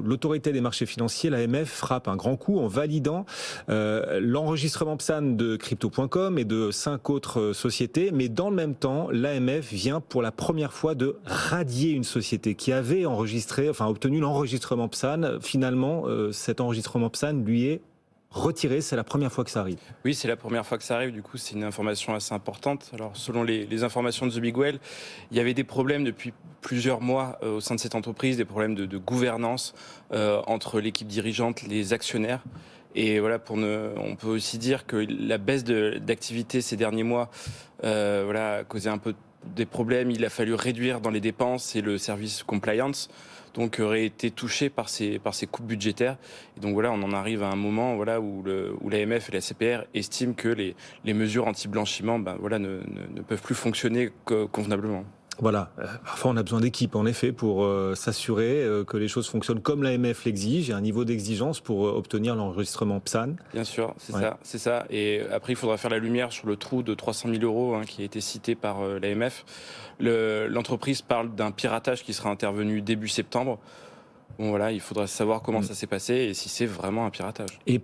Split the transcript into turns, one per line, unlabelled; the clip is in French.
l'autorité des marchés financiers, l'AMF, frappe un grand coup en validant l'enregistrement PSAN de Crypto.com et de 5 autres sociétés. Mais dans le même temps, l'AMF vient pour la première fois de radier une société qui avait obtenu l'enregistrement PSAN. Finalement, cet enregistrement PSAN lui est retiré. C'est la première fois que ça arrive.
Oui, c'est la première fois que ça arrive. Du coup, c'est une information assez importante. Alors, selon les informations de The Big Well, il y avait des problèmes depuis plusieurs mois au sein de cette entreprise, des problèmes de gouvernance entre l'équipe dirigeante, les actionnaires. Et voilà, on peut aussi dire que la baisse d'activité ces derniers mois a causé un peu des problèmes. Il a fallu réduire dans les dépenses et le service compliance, donc aurait été touché par ces coupes budgétaires. Et donc voilà, on en arrive à un moment où l'AMF et la CPR estiment que les mesures anti-blanchiment ne peuvent plus fonctionner convenablement.
Voilà, parfois on a besoin d'équipes en effet pour s'assurer que les choses fonctionnent comme l'AMF l'exige. Il y a un niveau d'exigence pour obtenir l'enregistrement PSAN.
Bien sûr, c'est ça. Et après, il faudra faire la lumière sur le trou de 300 000 euros qui a été cité par l'AMF. L'entreprise parle d'un piratage qui sera intervenu début septembre. Bon voilà, il faudra savoir comment ça s'est passé et si c'est vraiment un piratage.
Et